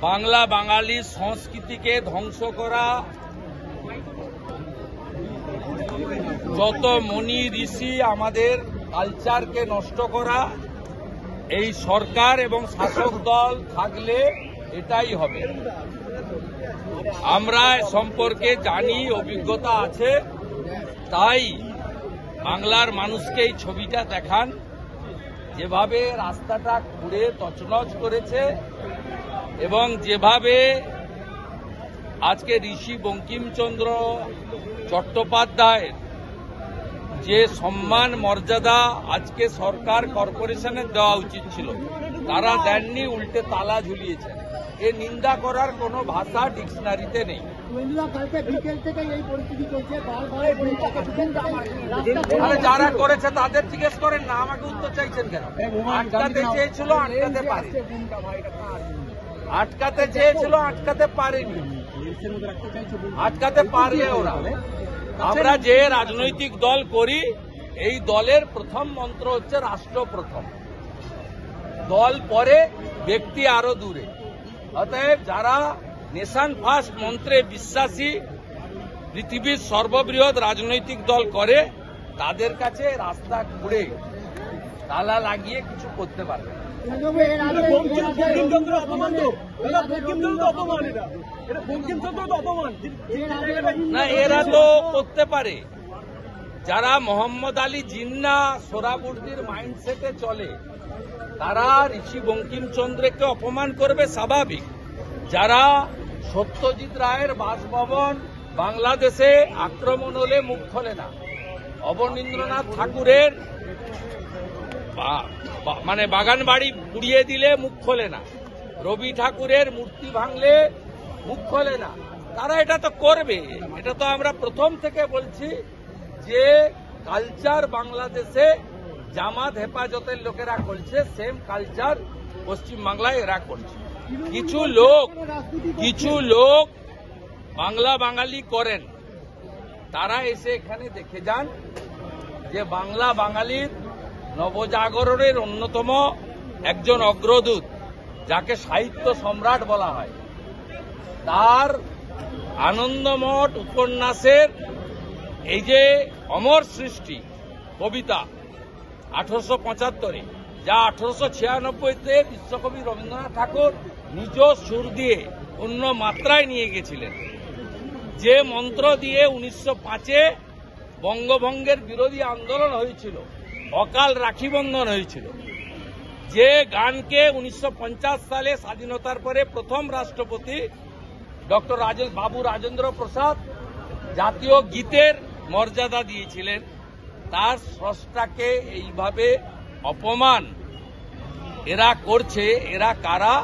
বাংলা বাঙালির সংস্কৃতিকে ধ্বংস করা, যত মুনি ঋষি আমাদের কালচারকে নষ্ট করা, এই সরকার এবং শাসক দল থাকলে এটাই হবে। আমরা সম্পর্কে জানি, অভিজ্ঞতা আছে, তাই বাংলার মানুষকে এই ছবিটা দেখান, যেভাবে রাস্তাটা খুঁড়ে তছনছ করেছে এবং যেভাবে আজকে ঋষি বঙ্কিমচন্দ্র চট্টোপাধ্যায়ের যে সম্মান মর্যাদা আজকে সরকার কর্পোরেশনের দেওয়া উচিত ছিল তারা দেননি, উল্টে তালা ঝুলিয়েছেন। এ নিন্দা করার কোনো ভাষা ডিকশনারিতে নেই। যারা করেছে তাদের জিজ্ঞেস করেন না, আমাকে উত্তর চাইছেন কেন? আটকাতে চেয়েছিল, আটকাতে পারে, আটকাতে চেয়েছিল, আটকাতে পারেনি, আটকাতে পারলে ওরা। আমরা যে রাজনৈতিক দল করি, এই দলের প্রথম মন্ত্র হচ্ছে রাষ্ট্র প্রথম, দল পরে, ব্যক্তি আরো দূরে। অতএব যারা নেশন ফার্স্ট মন্ত্রে বিশ্বাসী, পৃথিবীর সর্ববৃহৎ রাজনৈতিক দল করে, তাদের কাছে রাস্তা ঘুরে তালা লাগিয়ে কিছু করতে পারবে না। এরা তো করতে পারে, যারা মোহাম্মদ আলী জিন্না সোহরাবুর্দির মাইন্ডসেটে চলে, তারা ঋষি বঙ্কিমচন্দ্রকে অপমান করবে, স্বাভাবিক। যারা সত্যজিৎ রায়ের বাসভবন বাংলাদেশে আক্রমণ হলে মুখ খোলে না, অবনীন্দ্রনাথ ঠাকুরের মানে বাগান বাড়ি পুড়িয়ে দিলে মুখ খোলে না, রবি ঠাকুরের মূর্তি ভাঙলে মুখ খোলে না, তারা এটা তো করবে। এটা তো আমরা প্রথম থেকে বলছি যে কালচার বাংলাদেশে জামাত হেফাজতের লোকেরা করছে, সেম কালচার পশ্চিমবাংলায় এরা করছে। কিছু লোক বাংলা বাঙালি করেন, তারা এসে এখানে দেখে যান যে বাংলা বাঙালির নবজাগরণের অন্যতম একজন অগ্রদূত, যাকে সাহিত্য সম্রাট বলা হয়, তার আনন্দমঠ উপন্যাসের এই যে অমর সৃষ্টি কবিতা 1875-এ, যা 1896-তে বিশ্বকবি রবীন্দ্রনাথ ঠাকুর নিজ সুর দিয়ে অন্য মাত্রায় নিয়ে গেছিলেন, যে মন্ত্র দিয়ে 1905-এ বঙ্গভঙ্গের বিরোধী আন্দোলন হয়েছিল, অকাল রাখি বন্ধন হয়েছিল, যে গানকে 1950 সালে স্বাধীনতার পরে প্রথম রাষ্ট্রপতি ডক্টর বাবু রাজেন্দ্র প্রসাদ জাতীয় গীতের মর্যাদা দিয়েছিলেন, তার স্রষ্টাকে এইভাবে অপমান এরা করছে। এরা কারা?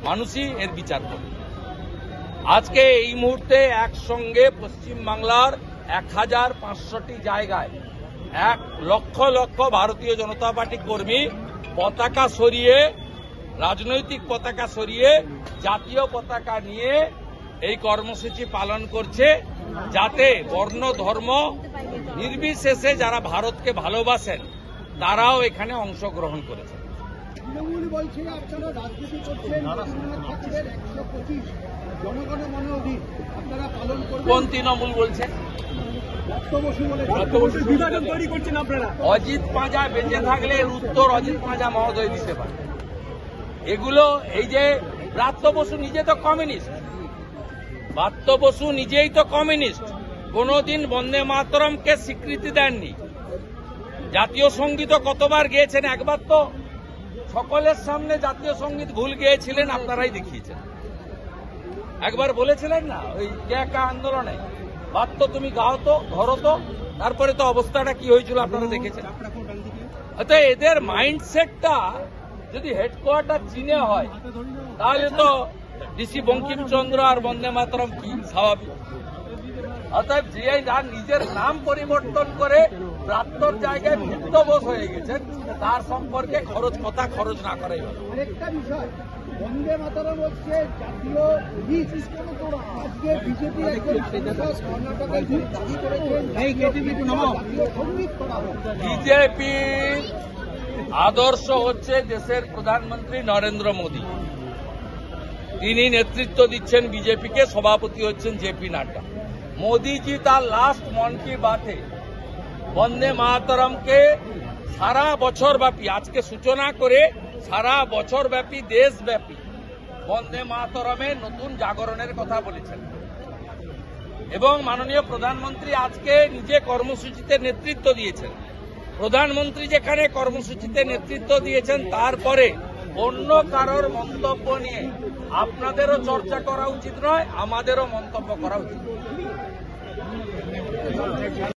মানুষই এর বিচার করবে। আজকে এই মুহূর্তে একসঙ্গে পশ্চিমবাংলার 1500টি জায়গায় 1 লক্ষ লক্ষ ভারতীয় জনতা পার্টি কর্মী পতাকা সরিয়ে, রাজনৈতিক পতাকা সরিয়ে জাতীয় পতাকা নিয়ে এই কর্মসূচি পালন করছে, যাতে বর্ণ ধর্ম নির্বিশেষে যারা ভারতকে ভালোবাসেন তারাও এখানে অংশগ্রহণ করেছে। তৃণমূল বলছে আপনারা রাজনীতি করছেন, ঠাকুরের 125 জনগণের মনে অধীন, আপনারা পালন করবেন। কোন তৃণমূল বলছে? বিভাজন তৈরি করছেন আপনারা। অজিত পাঁজা বেঁচে থাকলে এর উত্তর অজিত পাঁজা মহোদয় দিতে পারে। এগুলো এই যে ব্রাত্য বসু নিজে তো কমিউনিস্ট, ব্রাত্য বসু নিজেই তো কমিউনিস্ট, কোনদিন বন্দে মাতরমকে স্বীকৃতি দেননি। জাতীয় সঙ্গীত কতবার গেয়েছেন? একবার তো সকলের সামনে জাতীয় সঙ্গীত ভুল গেয়েছিলেন, আপনারাই দেখিয়েছেন। একবার বলেছিলেন না ওই কে আন্দোলনে, বাদ তো তুমি গাও তো, ধরো তো, তারপরে তো অবস্থাটা কি হয়েছিল আপনারা দেখেছেন। অর্থাৎ এদের মাইন্ডসেটটা যদি হেডকোয়ার্টার চীনে হয়, তাহলে তো ঋষি বঙ্কিমচন্দ্র আর বন্দে মাতরম কি স্বাভাবিক। অতএব যে যার নিজের নাম পরিবর্তন করে প্রাক্তন জায়গায় ভুক্তভোগ হয়ে গেছেন, তার সম্পর্কে কথা খরচ না করাই ভালো। আরেকটা বিষয়, বন্দে মাতরম হচ্ছে জাতীয় গীত, আজকে বিজেপি কর্ণাটকের দাবি করেছেন জাতীয় সঙ্গীত করা হোক। বিজেপির আদর্শ হচ্ছে দেশের প্রধানমন্ত্রী নরেন্দ্র মোদী, তিনি নেতৃত্ব দিচ্ছেন বিজেপিকে, সভাপতি হচ্ছেন জেপি নাড্ডা। মোদিজি তার লাস্ট মন কি বাতে বন্দে মাতরমকে সারা বছর ব্যাপী, আজকে সূচনা করে সারা বছর ব্যাপী দেশব্যাপী বন্দে মাতরমের নতুন জাগরণের কথা বলেছেন। এবং মাননীয় প্রধানমন্ত্রী আজকে নিজে কর্মসূচিতে নেতৃত্ব দিয়েছেন। প্রধানমন্ত্রী যেখানে কর্মসূচিতে নেতৃত্ব দিয়েছেন, তারপরে অন্য কারোর মন্তব্য নিয়ে আপনাদেরও চর্চা করা উচিত নয়, আমাদেরও মন্তব্য করা উচিত।